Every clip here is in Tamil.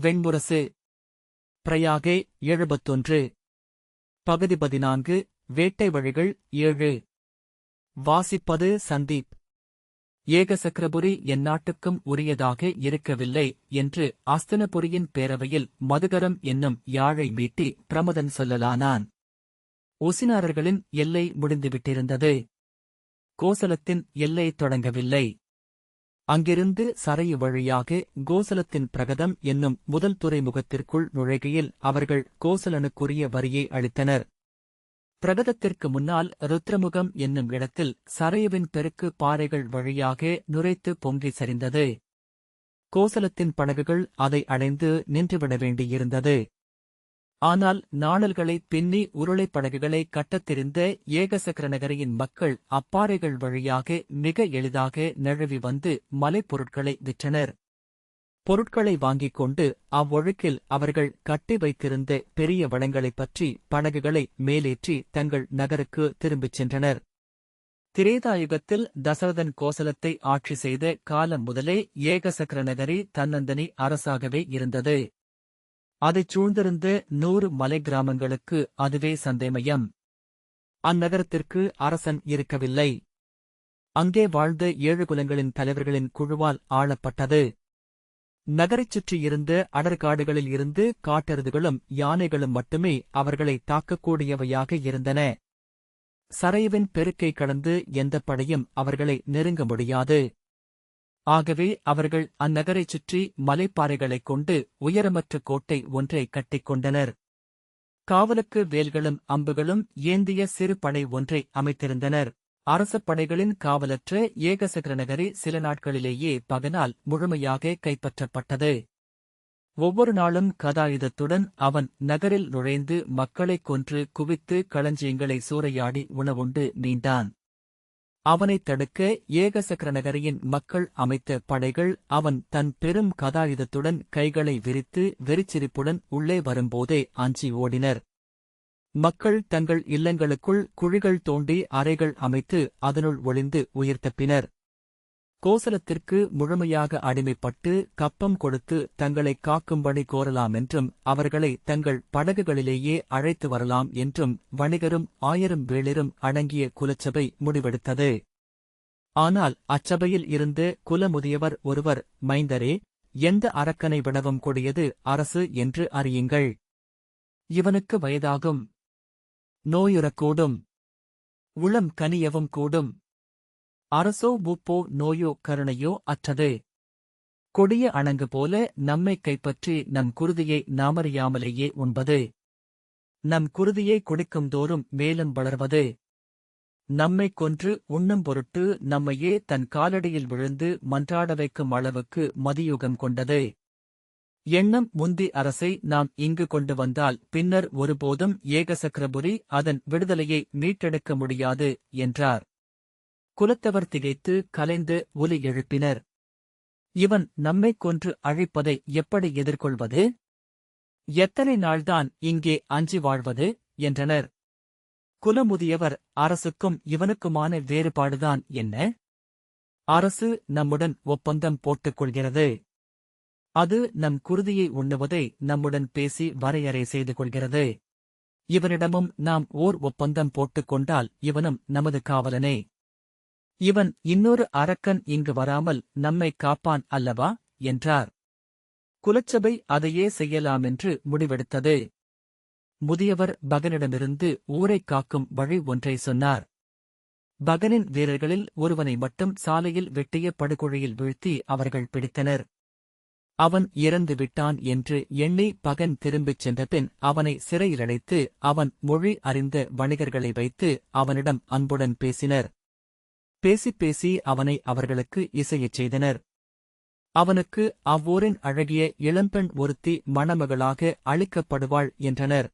வெண்முரசு. பிரயாகை 71. பகுதி 14. வேட்டை வழிகள் 7. வாசிப்பது சந்தீப். ஏகசக்கரபுரி எந்நாட்டுக்கும் உரியதாக இருக்கவில்லை என்று அஸ்தினபுரியின் பேரவையில் மதுகரம் என்னும் யாழை மீட்டி பிரமதன் சொல்லலானான். உசினாரர்களின் எல்லை முடிந்துவிட்டிருந்தது. கோசலத்தின் எல்லை தொடங்கவில்லை. அங்கிருந்து சரையு வழியாக கோசலத்தின் பிரகதம் என்னும் முதல் துறைமுகத்திற்குள் நுழைகையில் அவர்கள் கோசலனுக்குரிய வரியை அளித்தனர். பிரகதத்திற்கு முன்னால் ருத்ரமுகம் என்னும் இடத்தில் சரையுவின் பெருக்கு பாறைகள் வழியாக நுரைத்து பொங்கி சரிந்தது. கோசலத்தின் படகுகள் அதை அடைந்து நின்றுவிட வேண்டியிருந்தது. ஆனால் நாணல்களை பின்னி உருளைப் படகுகளை கட்டத் தெரிந்த ஏகசக்கரநகரியின் மக்கள் அப்பாறைகள் வழியாக மிக எளிதாக நழுவி வந்து மலைப்பொருட்களை விற்றனர். பொருட்களை வாங்கிக் கொண்டு அவ்வொழுக்கில் அவர்கள் கட்டி வைத்திருந்த பெரிய வளங்களைப் பற்றி படகுகளை மேலேற்றி தங்கள் நகருக்கு திரும்பிச் சென்றனர். திரேதாயுகத்தில் தசரதன் கோசலத்தை ஆட்சி செய்த காலம் முதலே ஏகசக்கரநகரி தன்னந்தனி அரசாகவே இருந்தது. அதைச் சூழ்ந்திருந்த 100 மலை கிராமங்களுக்கு அதுவே சந்தைமயம். அந்நகரத்திற்கு அரசன் இருக்கவில்லை. அங்கே வாழ்ந்த 7 குலங்களின் தலைவர்களின் குழுவால் ஆளப்பட்டது. நகரைச் சுற்றியிருந்த அடர்காடுகளில் இருந்து காட்டெருதுகளும் யானைகளும் மட்டுமே அவர்களை தாக்கக்கூடியவையாக இருந்தன. சரையுவின் பெருக்கை கடந்து எந்தப் படையும் அவர்களை நெருங்க முடியாது. ஆகவே அவர்கள் அந்நகரைச் சுற்றி மலைப்பாறைகளைக் கொண்டு உயரமற்ற கோட்டை ஒன்றை கட்டிக் கொண்டனர். காவலுக்கு வேல்களும் அம்புகளும் ஏந்திய சிறு படை ஒன்றை அமைத்திருந்தனர். அரச படைகளின் காவலற்ற ஏகசக்கரநகரி சில நாட்களிலேயே பகனால் முழுமையாக கைப்பற்றப்பட்டது. ஒவ்வொரு நாளும் கதாயுதத்துடன் அவன் நகரில் நுழைந்து மக்களைக் கொன்று குவித்து களஞ்சியங்களை சூறையாடி உணவுண்டு மீண்டான். அவனைத் தடுக்க ஏகசக்கரநகரியின் மக்கள் அமைத்த படைகள் அவன் தன் பெரும் கதாயுதத்துடன் கைகளை விரித்து வெறிச்சிரிப்புடன் உள்ளே வரும்போதே அஞ்சி ஓடினர். மக்கள் தங்கள் இல்லங்களுக்குள் குழிகள் தோண்டி அறைகள் அமைத்து அதனுள் ஒளிந்து உயிர் தப்பினர். கோசலத்திற்கு முழுமையாக அடிமைப்பட்டு கப்பம் கொடுத்து தங்களை காக்கும்படி கோரலாமென்றும் அவர்களை தங்கள் படகுகளிலேயே அழைத்து வரலாம் என்றும் வணிகரும் 1000 வேளிரும் அடங்கிய குலச்சபை முடிவெடுத்தது. ஆனால் அச்சபையில் இருந்து குலமுதியவர் ஒருவர், மைந்தரே, எந்த அரக்கனை விடவும் கொடியது அரசு என்று அறியுங்கள். இவனுக்கு வயதாகும். நோயுறக்கூடும். உளம் கனியவும் கூடும். அரசோ மூப்போ நோயோ கருணையோ அற்றது. கொடிய அணங்கு போல நம்மைக் கைப்பற்றி நம் குருதியை நாமறியாமலேயே உண்பது. நம் குருதியை குடிக்கும்தோறும் மேலும் வளர்வது. நம்மைக் கொன்று உண்ணும் பொருட்டு நம்மையே தன் காலடியில் விழுந்து மன்றாட வைக்கும் அளவுக்கு மதியுகம் கொண்டது. எண்ணம் முந்தி அரசை நாம் இங்கு கொண்டு வந்தால் பின்னர் ஒருபோதும் ஏகசக்கரபுரி அதன் விடுதலையை மீட்டெடுக்க முடியாது என்றார். குலத்தவர் திகைத்து கலைந்து ஒலி எழுப்பினர். இவன் நம்மைக் கொன்று அழிப்பதை எப்படி எதிர்கொள்வது? எத்தனை நாள்தான் இங்கே அஞ்சி வாழ்வது என்றனர். குலமுதியவர், அரசுக்கும் இவனுக்குமான வேறுபாடுதான் என்ன? அரசு நம்முடன் ஒப்பந்தம் போட்டுக் கொள்கிறது. அது நம் குருதியை உண்ணுவதை நம்முடன் பேசி வரையறை செய்து கொள்கிறது. இவனிடமும் நாம் ஓர் ஒப்பந்தம் போட்டுக் கொண்டால் இவனும் நமது காவலனே. இவன் இன்னொரு அரக்கன் இங்கு வராமல் நம்மை காப்பான் அல்லவா என்றார். குலச்சபை அதையே செய்யலாமென்று முடிவெடுத்தது. முதியவர் பகனிடமிருந்து ஊரைக் காக்கும் வழி ஒன்றை சொன்னார். பகனின் வீரர்களில் ஒருவனை மட்டும் சாலையில் வெட்டிய படுகுழியில் வீழ்த்தி அவர்கள் பிடித்தனர். அவன் இறந்து விட்டான் என்று எண்ணி பகன் திரும்பிச் சென்றபின் அவனை சிறையிலடைத்து அவன் மொழி அறிந்த வணிகர்களை வைத்து அவனிடம் அன்புடன் பேசினர். பேசிப் பேசி அவனை அவர்களுக்கு இசையச் செய்தனர். அவனுக்கு அவ்வூரின் அழகிய இளம்பெண் ஒருத்தி மணமகளாக அளிக்கப்படுவாள் என்றனர்.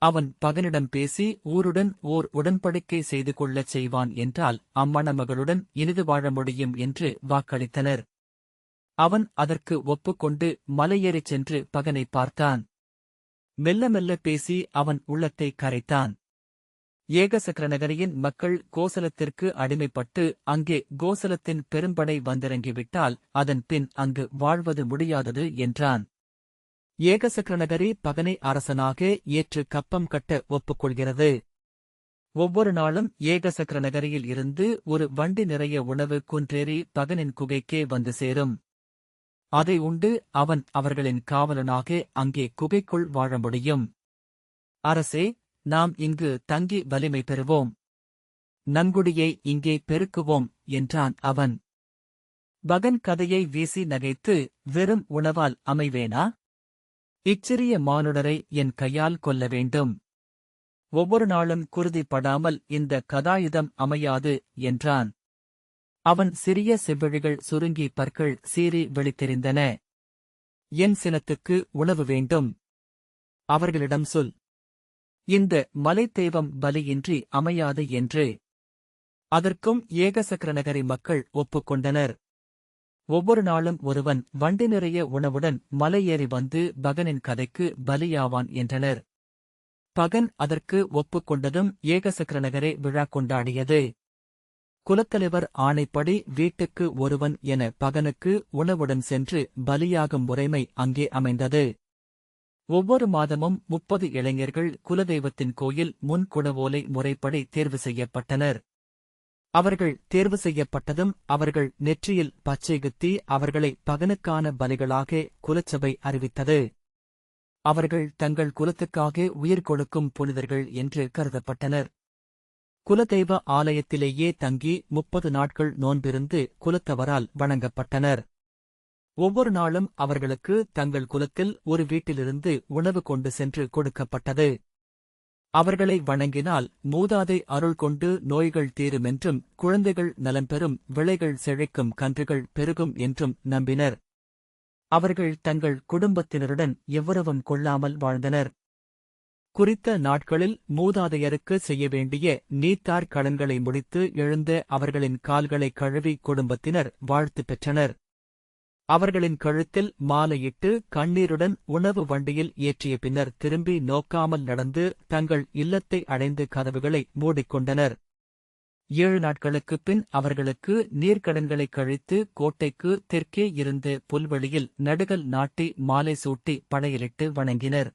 அவன் பகனிடம் பேசி ஊருடன் ஓர் உடன்படிக்கை செய்து கொள்ளச் செய்வான் என்றால் அம்மணமகளுடன் இனிது வாழ முடியும் என்று வாக்களித்தனர். அவன் அதற்கு ஒப்புக்கொண்டு மலையேறிச் சென்று பகனை பார்த்தான். மெல்ல மெல்ல பேசி அவன் உள்ளத்தை கரைத்தான். ஏகசக்கரநகரியின் மக்கள் கோசலத்திற்கு அடிமைப்பட்டு அங்கே கோசலத்தின் பெரும்படை வந்திறங்கிவிட்டால் அதன் பின் அங்கு வாழ்வது முடியாதது என்றான். ஏகசக்ரநகரி பகனை அரசனாக ஏற்று கப்பம் கட்ட ஒப்புக்கொள்கிறது. ஒவ்வொரு நாளும் ஏகசக்ரநகரியில் இருந்து ஒரு வண்டி நிறைய உணவு குன்றேறி பகனின் குகைக்கே வந்து சேரும். அதை உண்டு அவன் அவர்களின் காவலனாக அங்கே குகைக்குள் வாழ முடியும். அரசே, நாம் இங்கு தங்கி வலிமை பெறுவோம். நன்குடியை இங்கே பெருக்குவோம் என்றான் அவன். பகன் கதையை வீசி நகைத்து, வெறும் உணவால் அமைவேனா? இச்சிறிய மானுடரை என் கையால் கொல்ல வேண்டும். ஒவ்வொரு நாளும் குருதிப்படாமல் இந்த கதாயுதம் அமையாது என்றான். அவன் சிறிய செவ்விழிகள் சுருங்கி பற்கள் சீறி வெளித்தெரிந்தன. என் சினத்துக்கு உணவு வேண்டும். அவர்களிடம் சொல். இந்த மலைத்தெய்வம் பலியின்றி அமையாது என்று. அதற்கும் ஏகசக்ரநகரி மக்கள் ஒப்புக்கொண்டனர். ஒவ்வொரு நாளும் ஒருவன் வண்டி நிறைய உணவுடன் மலையேறி வந்து பகனின் கதைக்கு பலியாவான் என்றனர். பகன் அதற்கு ஒப்புக்கொண்டதும் ஏகசக்ரநகரே விழா கொண்டாடியது. குலத்தலைவர் ஆணைப்படி வீட்டுக்கு ஒருவன் என பகனுக்கு உணவுடன் சென்று பலியாகும் முறைமை அங்கே அமைந்தது. ஒவ்வொரு மாதமும் 30 இளைஞர்கள் குலதெய்வத்தின் கோயில் முன் குடவோலை முறைப்படி தேர்வு செய்யப்பட்டனர். அவர்கள் தேர்வு செய்யப்பட்டதும் அவர்கள் நெற்றியில் பச்சை குத்தி அவர்களை பகனுக்கான பலிகளாக குலச்சபை அறிவித்தது. அவர்கள் தங்கள் குலத்துக்காக உயிர் கொடுக்கும் புனிதர்கள் என்று கருதப்பட்டனர். குலதெய்வ ஆலயத்திலேயே தங்கி 30 நாட்கள் நோன்பிருந்து குலத்தவரால் வணங்கப்பட்டனர். ஒவ்வொரு நாளும் அவர்களுக்கு தங்கள் குலத்தில் ஒரு வீட்டிலிருந்து உணவு கொண்டு சென்று கொடுக்கப்பட்டது. அவர்களை வணங்கினால் மூதாதை அருள் கொண்டு நோய்கள் தீருமென்றும் குழந்தைகள் நலம்பெறும் விளைகள் செழிக்கும் கன்றுகள் பெருகும் என்றும் நம்பினர். அவர்கள் தங்கள் குடும்பத்தினருடன் எவ்வளவும் கொள்ளாமல் வாழ்ந்தனர். குறித்த நாட்களில் மூதாதையருக்கு செய்ய வேண்டிய நீத்தார் கடன்களை முடித்து எழுந்த அவர்களின் கால்களை கழுவி குடும்பத்தினர் வாழ்த்து பெற்றனர். அவர்களின் கழுத்தில் மாலையிட்டு கண்ணீருடன் உணவு வண்டியில் ஏற்றிய பின்னர் திரும்பி நோக்காமல் நடந்து தங்கள் இல்லத்தை அடைந்து கதவுகளை மூடிக்கொண்டனர். 7 நாட்களுக்குப் பின் அவர்களுக்கு நீர்க்கடன்களை கழித்து கோட்டைக்கு தெற்கே இருந்த புல்வெளியில் நடுகல் நாட்டி மாலை சூட்டி படையலிட்டு வணங்கினர்.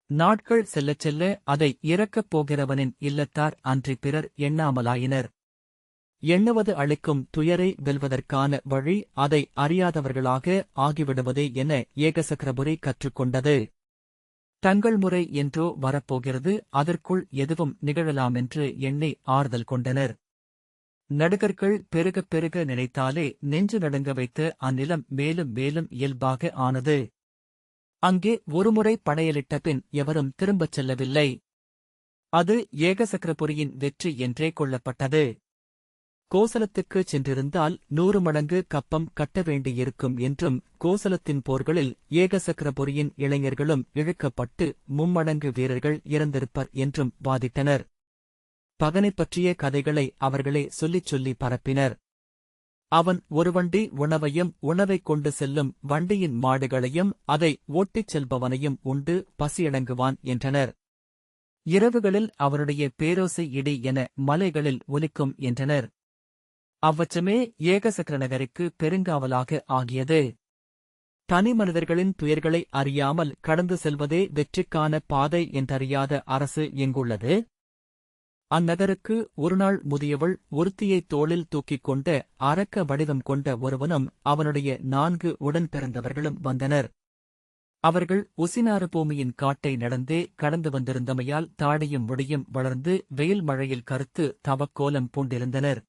நாட்கள் செல்லச் செல்ல அதை இறக்கப் போகிறவனின் இல்லத்தார் அன்றி பிறர் எண்ணாமலாயினர். எண்ணுவது அளிக்கும் துயரை வெல்வதற்கான வழி அதை அறியாதவர்களாக ஆகிவிடுவதே என ஏகசக்ரபுரி கற்றுக்கொண்டது. தங்கள் முறை என்றோ வரப்போகிறது, அதற்குள் எதுவும் நிகழலாமென்று எண்ணி ஆறுதல் கொண்டனர். நடுகர்கள் பெருகப் பெருக நினைத்தாலே நெஞ்சு நடுங்க வைத்து அந்நிலம் மேலும் மேலும் இயல்பாக ஆனது. அங்கே ஒருமுறை படையலிட்ட பின் எவரும் திரும்பச் செல்லவில்லை. அது ஏகசக்ரபுரியின் வெற்றி என்றே கொள்ளப்பட்டது. கோசலத்துக்குச் சென்றிருந்தால் 100 மடங்கு கப்பம் கட்ட வேண்டியிருக்கும் என்றும் கோசலத்தின் போர்களில் ஏகசக்ரபுரியின் இளைஞர்களும் இழுக்கப்பட்டு 3 மடங்கு வீரர்கள் இறந்திருப்பர் என்றும் வாதிட்டனர். பகனைப் பற்றிய கதைகளை அவர்களே சொல்லிச் சொல்லி பரப்பினர். அவன் ஒரு வண்டி உணவையும் உணவைக் கொண்டு செல்லும் வண்டியின் மாடுகளையும் அதை ஓட்டிச் செல்பவனையும் உண்டு பசியடங்குவான் என்றனர். இரவுகளில் அவருடைய பேரோசை இடி என மலைகளில் ஒலிக்கும் என்றனர். அவ்வச்சமே ஏகசக்ரநகருக்கு பெருங்காவலாக ஆகியது. தனி மனிதர்களின் துயர்களை அறியாமல் கடந்து செல்வதே வெற்றிக்கான பாதை என்றறியாத அரசு எங்குள்ளது? அந்நகருக்கு ஒருநாள் முதியவள் ஒருத்தியைத் தோளில் தூக்கிக் கொண்ட அரக்க வடிவம் கொண்ட ஒருவனும் அவனுடைய 4 உடன் பிறந்தவர்களும் வந்தனர். அவர்கள் உசினாறு பூமியின் காட்டை நடந்தே கடந்து வந்திருந்தமையால் தாடியும் முடியும் வளர்ந்து வெயில் மழையில் கருத்து தவக்கோலம் பூண்டிருந்தனர்.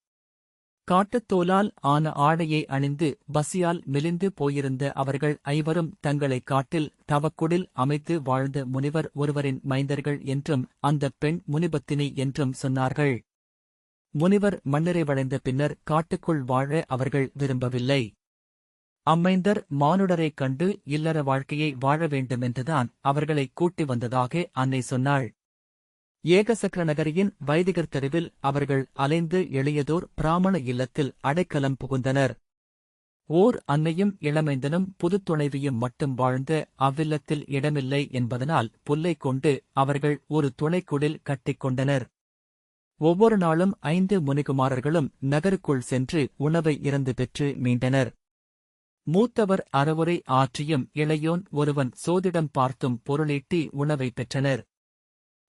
காட்டுத்தோலால் ஆன ஆடையை அணிந்து பசியால் மெலிந்து போயிருந்த அவர்கள் 5வரும் தங்களை காட்டில் தவக்குடில் அமைத்து வாழ்ந்த முனிவர் ஒருவரின் மைந்தர்கள் என்றும் அந்தப் பெண் முனிபத்தினி என்றும் சொன்னார்கள். முனிவர் மண்ணிறைவடைந்த பின்னர் காட்டுக்குள் வாழ அவர்கள் விரும்பவில்லை. அம்மைந்தர் மானுடரைக் கண்டு இல்லற வாழ்க்கையை வாழ வேண்டுமென்றுதான் அவர்களை கூட்டி வந்ததாக அன்னை சொன்னாள். ஏகசக்ரநகரியின் வைதிகர் தெருவில் அவர்கள் அலைந்து எளியதோர் பிராமண இல்லத்தில் அடைக்கலம் புகுந்தனர். ஓர் அன்னையும் இளமைந்தனும் புதுத் துணைவியும் மட்டும் வாழ்ந்த அவ்வில்லத்தில் இடமில்லை என்பதனால் புல்லைக் கொண்டு அவர்கள் ஒரு துணைக்குடில் கட்டிக் கொண்டனர். ஒவ்வொரு நாளும் 5 முனிகுமாரர்களும் நகருக்குள் சென்று உணவை இறந்து பெற்று மீண்டனர். மூத்தவர் அறவுரை ஆற்றியும் இளையோன் ஒருவன் சோதிடம் பார்த்தும் பொருளீட்டி உணவை பெற்றனர்.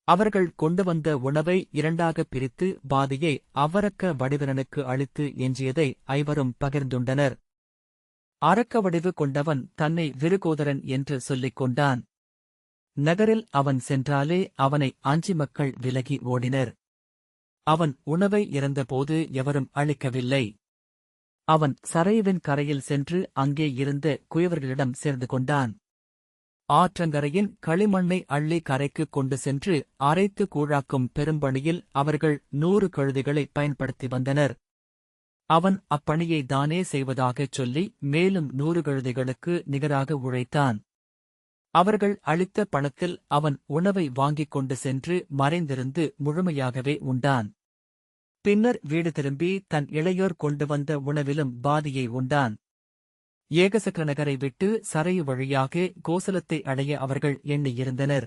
அவர்கள் கொண்டு வந்த உணவை இரண்டாகப் பிரித்து பாதியை அவ்வரக்க வடிவினனுக்கு அளித்து எஞ்சியதை ஐவரும் பகிர்ந்துண்டனர். அரக்க வடிவு கொண்டவன் தன்னை விருகோதரன் என்று சொல்லிக் கொண்டான். நகரில் அவன் சென்றாலே அவனை அஞ்சி மக்கள் விலகி ஓடினர். அவன் உணவை இறந்தபோது எவரும் அளிக்கவில்லை. அவன் சரையுவின் கரையில் சென்று அங்கே இருந்த குயவர்களிடம் சேர்ந்து கொண்டான். ஆற்றங்கரையின் களிமண்ணை அள்ளி கரைக்குக் கொண்டு சென்று அரைத்து கூழாக்கும் பெரும்பணியில் அவர்கள் 100 கழுதைகளை பயன்படுத்தி வந்தனர். அவன் அப்பணியை தானே செய்வதாகச் சொல்லி மேலும் 100 கழுதைகளுக்கு நிகராக உழைத்தான். அவர்கள் அளித்த பணத்தில் அவன் உணவை வாங்கிக் கொண்டு சென்று மறைந்திருந்து முழுமையாகவே உண்டான். பின்னர் வீடு திரும்பி தன் இளையோர் கொண்டு வந்த உணவிலும் பாதியை உண்டான். ஏகசக்கர நகரை விட்டு சரையு வழியாக கோசலத்தை அடைய அவர்கள் எண்ணியிருந்தனர்.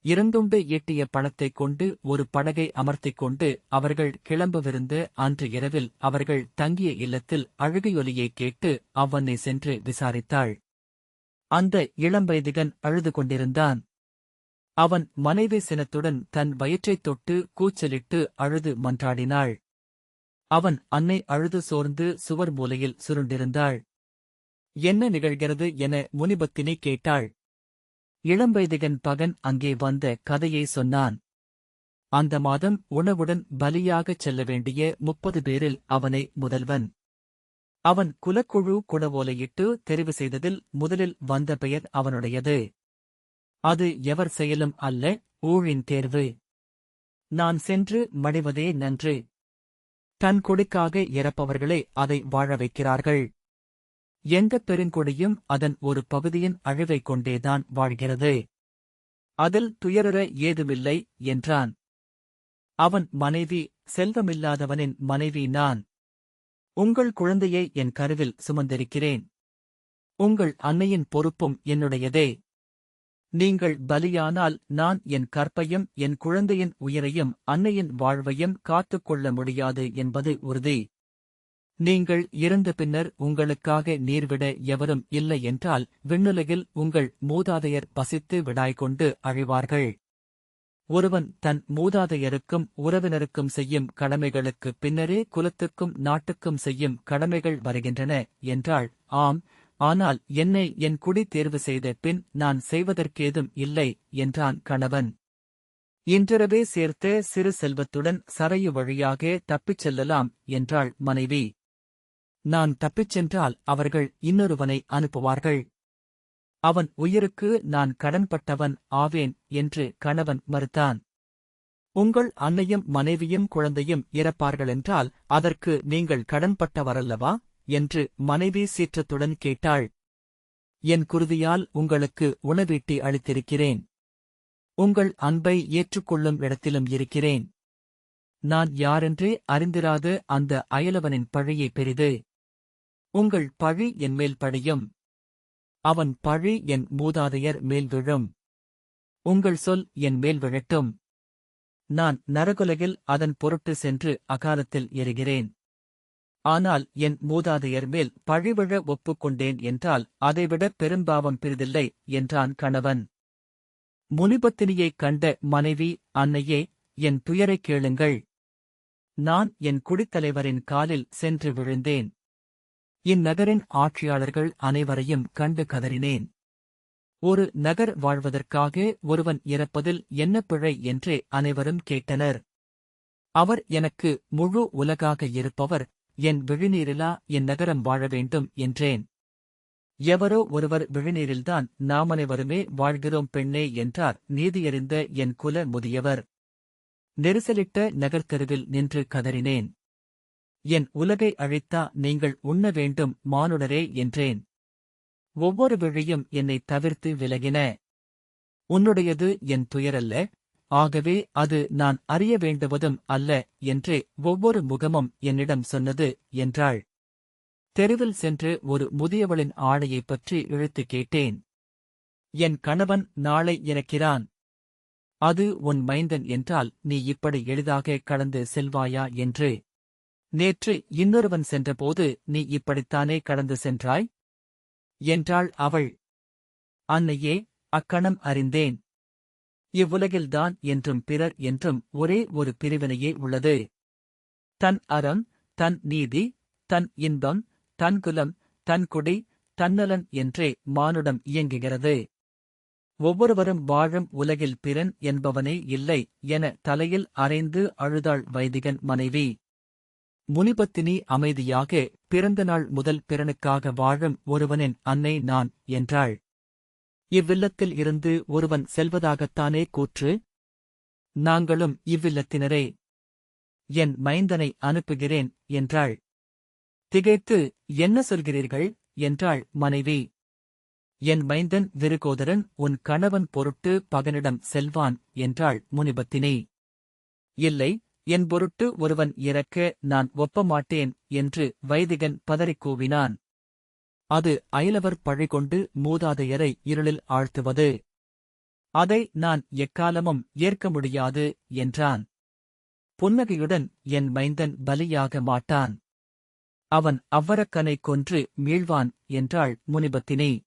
இருந்துண்டு ஈட்டிய பணத்தைக் கொண்டு ஒரு படகை அமர்த்திக் கொண்டு அவர்கள் கிளம்புவிருந்த அன்று இரவில் அவர்கள் தங்கிய இல்லத்தில் அழுகையொலியைக் கேட்டு அவ்வண்ணை சென்று விசாரித்தாள். அந்த இளம்பைதிகன் அழுது கொண்டிருந்தான். அவன் மனைவி சினத்துடன் தன் வயிற்றைத் தொட்டு கூச்சலிட்டு அழுது மன்றாடினாள். அவன் அன்னை அழுது சோர்ந்து சுவர் மூலையில் சுருண்டிருந்தாள். என்ன நிகழ்கிறது என முனிபத்தினி கேட்டாள். இளம்பைதிகன் பகன் அங்கே வந்த கதையை சொன்னான். அந்த மாதம் உணவுடன் பலியாகச் செல்ல வேண்டிய 30 பேரில் அவனை முதல்வன். அவன் குலக்குழு குடவோலையிட்டு தெரிவு செய்ததில் முதலில் வந்த பெயர் அவனுடையது. அது எவர் செயலும் அல்ல, ஊழின் தேர்வு. நான் சென்று மடிவதே நன்று. தன் கொடிக்காக இறப்பவர்களே அதை வாழ வைக்கிறார்கள். எந்தப் பெருங்கொடியும் அதன் ஒரு பகுதியின் அழிவைக் கொண்டேதான் வாழ்கிறது. அதில் துயருற ஏதுமில்லை என்றான். அவன் மனைவி, செல்வமில்லாதவனின் மனைவி நான். உங்கள் குழந்தையை என் கருவில் சுமந்திருக்கிறேன். உங்கள் அன்னையின் பொறுப்பும் என்னுடையதே. நீங்கள் பலியானால் நான் என் கற்பையும் என் குழந்தையின் உயிரையும் அன்னையின் வாழ்வையும் காத்துக்கொள்ள முடியாது என்பது உறுதி. நீங்கள் இறந்த பின்னர் உங்களுக்காக நீர்விட எவரும் இல்லை என்றால் விண்ணுலகில் உங்கள் மூதாதையர் பசித்து விடாய்கொண்டு அழிவார்கள். ஒருவன் தன் மூதாதையருக்கும் உறவினருக்கும் செய்யும் கடமைகளுக்குப் பின்னரே குலத்துக்கும் நாட்டுக்கும் செய்யும் கடமைகள் வருகின்றன என்றாள். ஆம், ஆனால் என்னை என் குடி தேர்வு செய்த பின் நான் செய்வதற்கேதும் இல்லை என்றான் கணவன். இன்றிரவே சேர்த்த சிறு செல்வத்துடன் சரையு வழியாக தப்பிச் செல்லலாம் என்றாள் மனைவி. நான் தப்பிச் சென்றால் அவர்கள் இன்னொருவனை அனுப்புவார்கள். அவன் உயிருக்கு நான் கடன்பட்டவன் ஆவேன் என்று கணவன் மறுத்தான். உங்கள் அன்னையும் மனைவியும் குழந்தையும் இறப்பார்களென்றால் அதற்கு நீங்கள் கடன்பட்டவரல்லவா என்று மனைவி சீற்றத்துடன் கேட்டாள். என் குருதியால் உங்களுக்கு உணவீட்டி அளித்திருக்கிறேன். உங்கள் அன்பை ஏற்றுக்கொள்ளும் இடத்திலும் இருக்கிறேன். நான் யாரென்றே அறிந்திராத அந்த அயலவனின் பழியை பெரிது. உங்கள் பழி என்மேல் படியும். அவன் பழி என் மூதாதையர் மேல் விழும். உங்கள் சொல் என் மேல் விழட்டும். நான் நரகுலகில் அதன் பொருட்டு சென்று அகாலத்தில் எரிகிறேன். ஆனால் என் மூதாதையர் மேல் பழிவிழ ஒப்புக்கொண்டேன் என்றால் அதைவிட பெரும்பாவம் பிறிதில்லை என்றான் கணவன். முனிபத்தினியைக் கண்ட மனைவி, அன்னையே, என் துயரைக் கேளுங்கள். நான் என் குடித்தலைவரின் காலில் சென்று விழுந்தேன். இந்நகரின் ஆட்சியாளர்கள் அனைவரையும் கண்டு கதறினேன். ஒரு நகர் வாழ்வதற்காக ஒருவன் இறப்பதில் என்ன பிழை என்றே அனைவரும் கேட்டனர். அவர் எனக்கு முழு உலகாக இருப்பவர், என் விழிநீரிலா என் நகரம் வாழ வேண்டும் என்றேன். எவரோ ஒருவர் விழிநீரில்தான் நாமனைவருமே வாழ்கிறோம் பெண்ணே என்றார் நீதியறிந்த என் குல முதியவர். நெரிசலிட்ட நகர்த்தெருவில் நின்று கதறினேன். என் உலகை அழித்தா நீங்கள் உண்ண வேண்டும் மானுடரே என்றேன். ஒவ்வொரு விழியும் என்னைத் தவிர்த்து விலகின. உன்னுடையது என் துயரல்ல, ஆகவே அது நான் அறிய வேண்டுவதும் அல்ல என்றே ஒவ்வொரு முகமும் என்னிடம் சொன்னது என்றாள். தெருவில் சென்று ஒரு முதியவளின் ஆடையைப் பற்றி இழுத்துக் கேட்டேன். என் கணவன் நாளை இறக்கிறான். அது உன் மைந்தன் என்றால் நீ இப்படி எளிதாக கடந்து செல்வாயா என்று. நேற்று இன்னொருவன் சென்றபோது நீ இப்படித்தானே கடந்து சென்றாய்? என்றாள் அவள். அன்னையே, அக்கணம் அறிந்தேன். இவ்வுலகில்தான் என்றும் பிறர் என்றும் ஒரே ஒரு பிரிவினையே உள்ளது. தன் அறம், தன் நீதி, தன் இன்பம், தன் குலம், தன் குடி, தன்னலன் என்றே மானுடம் இயங்குகிறது. ஒவ்வொருவரும் வாழும் உலகில் பிறன் என்பவனே இல்லை என தலையில் அறைந்து அழுதாள் வைதிகன் மனைவி. முனிபத்தினி அமைதியாக, பிறந்த நாள் முதல் பிறனுக்காக வாழும் ஒருவனின் அன்னை நான் என்றாள். இவ்வில்லத்தில் இருந்து ஒருவன் செல்வதாகத்தானே கூற்று? நாங்களும் இவ்வில்லத்தினரே. என் மைந்தனை அனுப்புகிறேன் என்றாள். திகைத்து, என்ன சொல்கிறீர்கள் என்றாள் மனைவி. என் மைந்தன் விருகோதரன் உன் கணவன் பொருட்டு பகனிடம் செல்வான் என்றாள் முனிபத்தினி. இல்லை, என் பொருட்டு ஒருவன் இறக்க நான் ஒப்பமாட்டேன் என்று வைதிகன் பதறிக் கூவினான். அது அயலவர் பழிகொண்டு மூதாதையரை இருளில் ஆழ்த்துவது. அதை நான் எக்காலமும் ஏற்க முடியாது என்றான். புன்னகையுடன் என் மைந்தன் பலியாக மாட்டான். அவன் அவ்வரக்கனை கொன்று மீள்வான் என்றாள் முனிபத்தினி.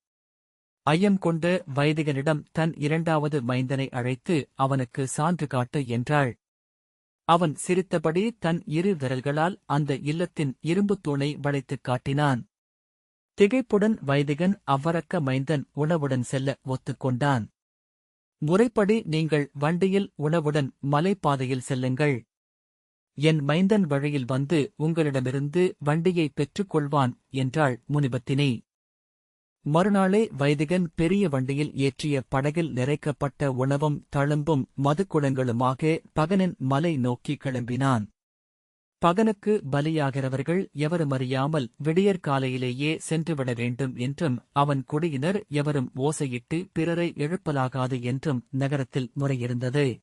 ஐயம் கொண்ட வைதிகனிடம் தன் இரண்டாவது மைந்தனை அழைத்து அவனுக்கு சான்று காட்டு என்றாள். அவன் சிரித்தபடி தன் இரு விரல்களால் அந்த இல்லத்தின் இரும்புத் தூணை வளைத்துக் காட்டினான். திகைப்புடன் வைதிகன் அவ்வரக்க மைந்தன் உணவுடன் செல்ல ஒத்துக்கொண்டான். முறைப்படி நீங்கள் வண்டியில் உணவுடன் மலைப்பாதையில் செல்லுங்கள். என் மைந்தன் வழியில் வந்து உங்களிடமிருந்து வண்டியை பெற்றுக் கொள்வான் என்றாள் முனிபத்தினி. மறுநாளே வைதிகன் பெரிய வண்டியில் ஏற்றிய படகில் நிறைக்கப்பட்ட உணவும் தழும்பும் மதுக்குடங்களுமாக பகனின் மலை நோக்கி கிளம்பினான். பகனுக்கு பலியாகிறவர்கள் எவருமறியாமல் விடியற்காலையிலேயே சென்றுவிட வேண்டும் என்றும் அவன் குடியினர் எவரும் ஓசையிட்டு பிறரை எழுப்பலாகாது என்றும் நகரத்தில் முறையிருந்தது.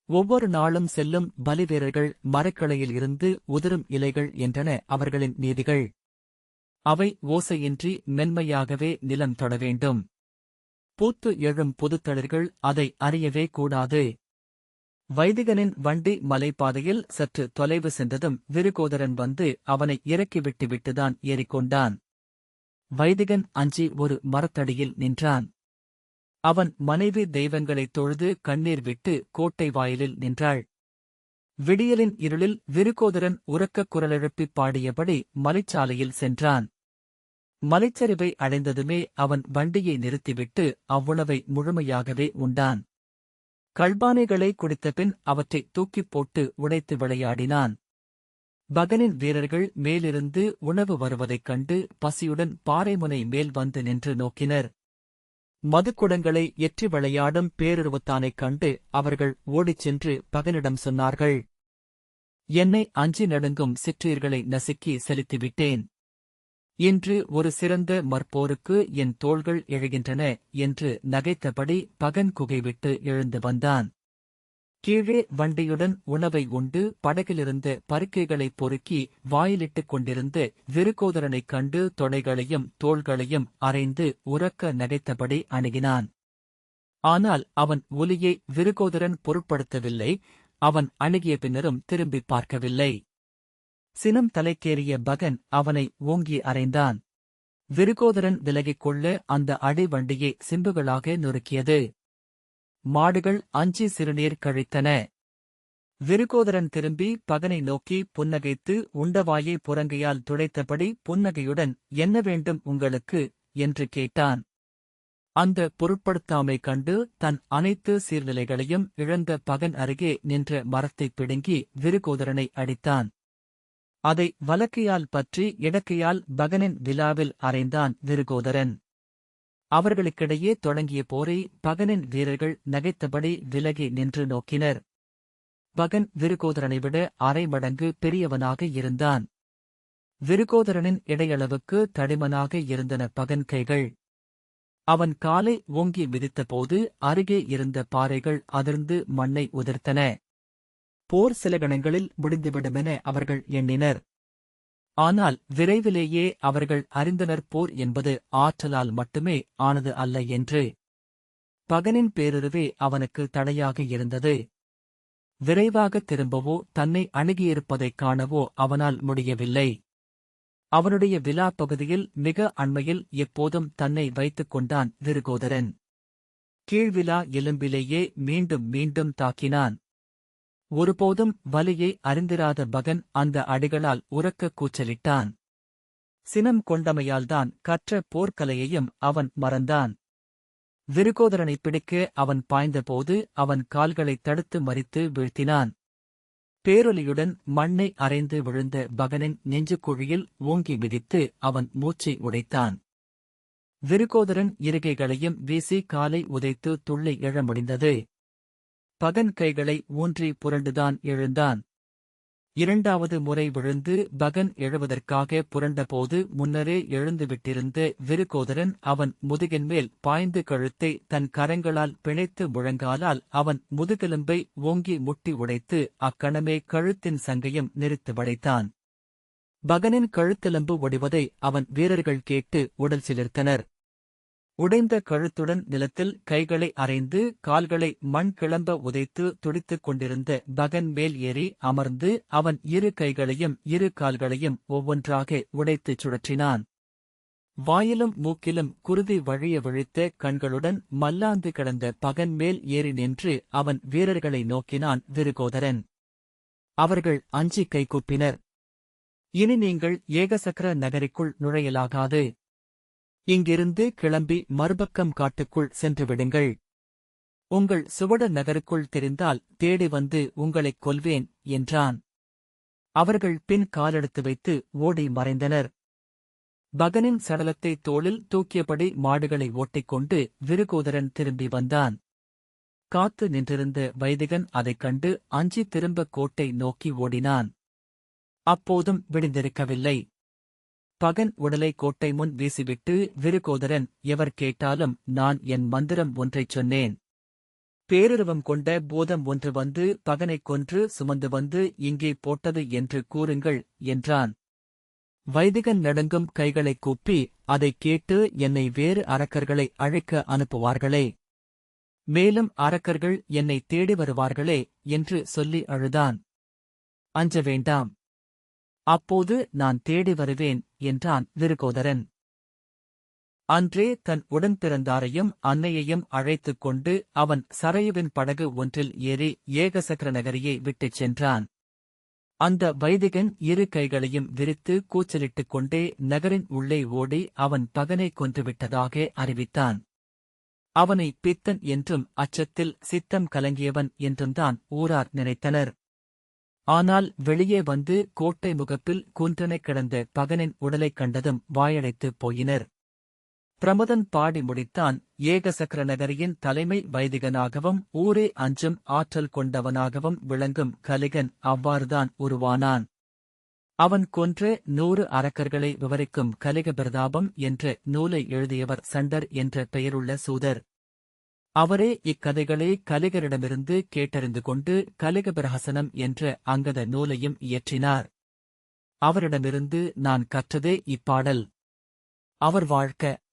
ஒவ்வொரு நாளும் செல்லும் பலிவீரர்கள் மரக்கிளையில் இருந்து உதிரும் இலைகள் என்றன அவர்களின் நீதிகள். அவை ஓசையின்றி மென்மையாகவே நிலம் தொட வேண்டும். பூத்து எழும் புதுத்தளிர்கள் அதை அறியவே கூடாது. வைதிகனின் வண்டி மலைப்பாதையில் சற்று தொலைவு சென்றதும் விருகோதரன் வந்து அவனை இறக்கிவிட்டுவிட்டுதான் ஏறிக்கொண்டான். வைதிகன் அஞ்சி ஒரு மரத்தடியில் நின்றான். அவன் மனைவி தெய்வங்களைத் தொழுது கண்ணீர் விட்டு கோட்டை வாயிலில் நின்றாள். விடியலின் இருளில் விருகோதரன் உரக்கக் குரலெழுப்பிப் பாடியபடி மலைச்சாலையில் சென்றான். மலைச்சரிவை அடைந்ததுமே அவன் வண்டியை நிறுத்திவிட்டு அவ்வுணவை முழுமையாகவே உண்டான். கள்பானைகளை குடித்தபின் அவற்றை தூக்கிப் போட்டு உடைத்து விளையாடினான். பகனின் வீரர்கள் மேலிருந்து உணவு வருவதைக் கண்டு பசியுடன் பாறைமுனை மேல் வந்து நின்று நோக்கினர். மதுக்குடங்களை எற்றி விளையாடும் பேருருவத்தானைக் கண்டு அவர்கள் ஓடிச் சென்று பகனிடம் சொன்னார்கள். என்னை அஞ்சி நடுங்கும் சிற்றீர்களை நசுக்கி செலுத்திவிட்டேன். இன்று ஒரு சிறந்த மற்போருக்கு என் தோள்கள் எழுகின்றன என்று நகைத்தபடி பகன் குகை விட்டு எழுந்து வந்தான். கீழே வண்டியுடன் உணவை உண்டு படகிலிருந்த பருக்கைகளைப் பொறுக்கி வாயிலிட்டுக் கொண்டிருந்த விருகோதரனைக் கண்டு தொடைகளையும் தோள்களையும் அறைந்து உரக்க நகைத்தபடி அணுகினான். ஆனால் அவன் ஒலியை விருகோதரன் பொருட்படுத்தவில்லை. அவன் அணுகிய பின்னரும் திரும்பிப் பார்க்கவில்லை. சினம் தலைக்கேறிய பகன் அவனை ஓங்கி அறைந்தான். விருகோதரன் விலகிக் கொள்ள அந்த அடிவண்டியை சிம்புகளாக நொறுக்கியது. மாடுகள் அஞ்சி சிறுநீர் கழித்தன. விருகோதரன் திரும்பி பகனை நோக்கி புன்னகைத்து உண்டவாயை புறங்கையால் துடைத்தபடி புன்னகையுடன் என்ன வேண்டும் உங்களுக்கு என்று கேட்டான். அந்த பொருட்படுத்தாமை கண்டு தன் அனைத்து சீர்நிலைகளையும் இழந்த பகன் அருகே நின்ற மரத்தைப் பிடுங்கி விருகோதரனை அடித்தான். அதை வலக்கையால் பற்றி இடக்கையால் பகனின் விலாவில் அறைந்தான் விருகோதரன். அவர்களுக்கிடையே தொடங்கிய போரை பகனின் வீரர்கள் நகைத்தபடி விலகி நின்று நோக்கினர். பகன் விருகோதரனை விட அரை மடங்கு பெரியவனாக இருந்தான். விருகோதரனின் இடையளவுக்கு தடிமனாக இருந்தன பகன் கைகள். அவன் காலை ஓங்கி மிதித்தபோது அருகே இருந்த பாறைகள் அதிர்ந்து மண்ணை உதிர்த்தன. போர் சில கணங்களில் முடிந்துவிடுமென அவர்கள் எண்ணினர். ஆனால் விரைவிலேயே அவர்கள் அறிந்தனர் போர் என்பது ஆற்றலால் மட்டுமே ஆனது அல்ல என்று. பகனின் பேருருவே அவனுக்கு தடையாக இருந்தது. விரைவாக திரும்பவோ தன்னை அணுகியிருப்பதைக் காணவோ அவனால் முடியவில்லை. அவனுடைய விலா பகுதியில் மிக அண்மையில் எப்போதும் தன்னை வைத்துக் கொண்டான் விருகோதரன். கீழ்விலா எலும்பிலேயே மீண்டும் மீண்டும் தாக்கினான். ஒருபோதும் வலியை அறிந்திராத பகன் அந்த அடிகளால் உரக்க கூச்சலிட்டான். சினம் கொண்டமையால்தான் கற்ற போர்க்கலையையும் அவன் மறந்தான். விருகோதரனைப் பிடிக்க அவன் பாய்ந்தபோது அவன் கால்களைத் தடுத்து மறித்து வீழ்த்தினான். பேரொலியுடன் மண்ணை அரைந்து விழுந்த பகனின் நெஞ்சுக்குழியில் ஓங்கி மிதித்து அவன் மூச்சை உடைத்தான். விருகோதரன் இருகைகளையும் வீசி காலை உதைத்து துள்ளி எழ முடிந்தது. பகன் கைகளை ஊன்றி புரண்டுதான் எழுந்தான். இரண்டாவது முறை விழுந்து பகன் எழுவதற்காக புரண்டபோது முன்னரே எழுந்துவிட்டிருந்த விருகோதரன் அவன் முதுகின்மேல் பாய்ந்து கழுத்தை தன் கரங்களால் பிணைத்து முழங்காலால் அவன் முதுகெலும்பை ஓங்கி முட்டி உடைத்து அக்கணமே கழுத்தின் சங்கையும் நெரித்து வளைத்தான். பகனின் கழுத்தெலும்பு ஒடிவதை அவன் வீரர்கள் கேட்டு உடல் சிலிர்த்தனர். உடைந்த கழுத்துடன் நிலத்தில் கைகளை அரைந்து கால்களை மண் கிளம்ப உதைத்து துடித்துக் கொண்டிருந்த பகன் மேல் ஏறி அமர்ந்து அவன் இரு கைகளையும் இரு கால்களையும் ஒவ்வொன்றாக உடைத்துச் சுழற்றினான். வாயிலும் மூக்கிலும் குருதி வழிய விழித்த கண்களுடன் மல்லாந்து கிடந்த பகன் மேல் ஏறி நின்று அவன் வீரர்களை நோக்கினான் விருகோதரன். அவர்கள் அஞ்சி கைகூப்பினர். இனி நீங்கள் ஏகசக்கர நகருக்குள் நுழையலாகாது. இங்கிருந்து கிளம்பி மறுபக்கம் காட்டுக்குள் சென்றுவிடுங்கள். உங்கள் சுவட நகருக்குள் தெரிந்தால் தேடி வந்து உங்களைக் கொல்வேன் என்றான். அவர்கள் பின் காலெடுத்து வைத்து ஓடி மறைந்தனர். பகனின் சடலத்தை தோளில் தூக்கியபடி மாடுகளை ஓட்டிக்கொண்டு விருகோதரன் திரும்பி வந்தான். காத்து நின்றிருந்த வைதிகன் அதைக் கண்டு அஞ்சி திரும்ப கோட்டை நோக்கி ஓடினான். அப்போதும் விடிந்திருக்கவில்லை. பகன் உடலை கோட்டை முன் வீசிவிட்டு விருகோதரன் எவர் கேட்டாலும் நான் என் மந்திரம் ஒன்றைச் சொன்னேன். பேருருவம் கொண்ட பூதம் ஒன்று வந்து பகனைக் கொன்று சுமந்து வந்து இங்கே போட்டது என்று கூறுங்கள் என்றான். வைதிகன் நடுங்கும் கைகளைக் கூப்பி அதைக் கேட்டு என்னை வேறு அரக்கர்களை அழைக்க அனுப்புவார்களே, மேலும் அரக்கர்கள் என்னை தேடி வருவார்களே என்று சொல்லி அழுதான். அஞ்ச வேண்டாம், அப்போது நான் தேடி வருவேன் என்றான் விருகோதரன். அன்றே தன் உடன்பிறந்தாரையும் அன்னையையும் அழைத்துக் கொண்டு அவன் சரையுவின் படகு ஒன்றில் ஏறி ஏகசக்கர நகரியை விட்டுச் சென்றான். அந்த வைதிகன் இரு கைகளையும் விரித்து கூச்சலிட்டுக் கொண்டே நகரின் உள்ளே ஓடி அவன் பகனை கொன்றுவிட்டதாக அறிவித்தான். அவனை பித்தன் என்றும் அச்சத்தில் சித்தம் கலங்கியவன் என்றும்தான் ஊரார் நினைத்தனர். ஆனால் வெளியே வந்து கோட்டை முகப்பில் குன்றனைக் கிடந்த பகனின் உடலைக் கண்டதும் வாயடைத்துப் போயினர். பிரமதன் பாடி முடித்தான். ஏகசக்கர நகரியின் தலைமை வைதிகனாகவும் ஊரே அஞ்சும் ஆற்றல் கொண்டவனாகவும் விளங்கும் கலிகன் அவ்வாறுதான் உருவானான். அவன் கொன்ற 100 அரக்கர்களை விவரிக்கும் கலிக பிரதாபம் என்ற நூலை எழுதியவர் சண்டர் என்ற பெயருள்ள சூதர். அவரே இக்கதைகளை கலிகரிடமிருந்து கேட்டறிந்து கொண்டு கலிகபிரஹசனம் என்ற அங்கத நூலையும் இயற்றினார். அவரிடமிருந்து நான் கற்றதே இப்பாடல். அவர் வாழ்க்க.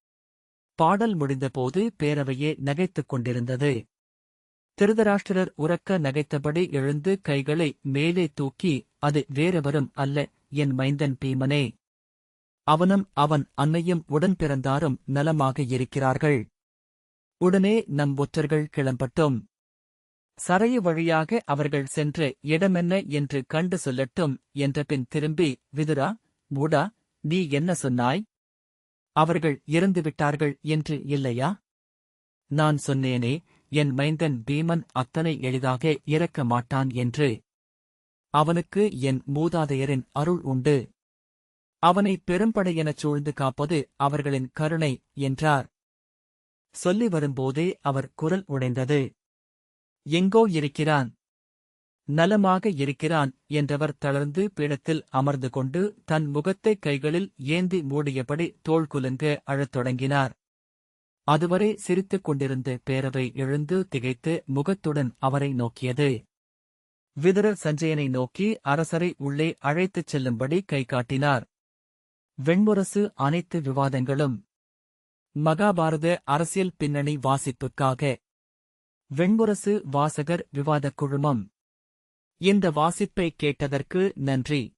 பாடல் முடிந்தபோது பேரவையே நகைத்துக் கொண்டிருந்தது. திருதராஷ்டிரர் உரக்க நகைத்தபடி எழுந்து கைகளை மேலே தூக்கி, அது வேறெவரும் அல்ல, என் மைந்தன் பீமனே. அவனும் அவன் அன்னையும் உடன்பிறந்தாரும் நலமாக இருக்கிறார்கள். உடனே நம் ஒற்றர்கள் கிளம்பட்டும். சரையு வழியாக அவர்கள் சென்ற இடமென்ன என்று கண்டு சொல்லட்டும் என்றபின் திரும்பி, விதுரா, மூடா, நீ என்ன சொன்னாய்? அவர்கள் இறந்துவிட்டார்கள் என்று இல்லையா? நான் சொன்னேனே, என் மைந்தன் பீமன் அத்தனை எளிதாக இறக்க மாட்டான் என்று. அவனுக்கு என் மூதாதையரின் அருள் உண்டு. அவனை பெரும்படையெனச் சூழ்ந்து காப்பது அவர்களின் கருணை என்றார். சொல்லி வரும்போதே அவர் குரல் உடைந்தது. எங்கோ இருக்கிறான், நலமாக இருக்கிறான் என்றவர் தளர்ந்து பீடத்தில் அமர்ந்து கொண்டு தன் முகத்தை கைகளில் ஏந்தி மூடியபடி தோள் குலுங்க அழத் தொடங்கினார். அதுவரை சிரித்துக் கொண்டிருந்த பேரவை எழுந்து திகைத்து முகத்துடன் அவரை நோக்கியது. விதுரர் சஞ்சயனை நோக்கி அரசரை உள்ளே அழைத்துச் செல்லும்படி கை காட்டினார். வெண்முரசு அனைத்து விவாதங்களும். மகாபாரத அரசியல் பின்னணி வாசிப்புக்காக வெண்முரசு வாசகர் விவாதக் குழுமம். இந்த வாசிப்பை கேட்டதற்கு நன்றி.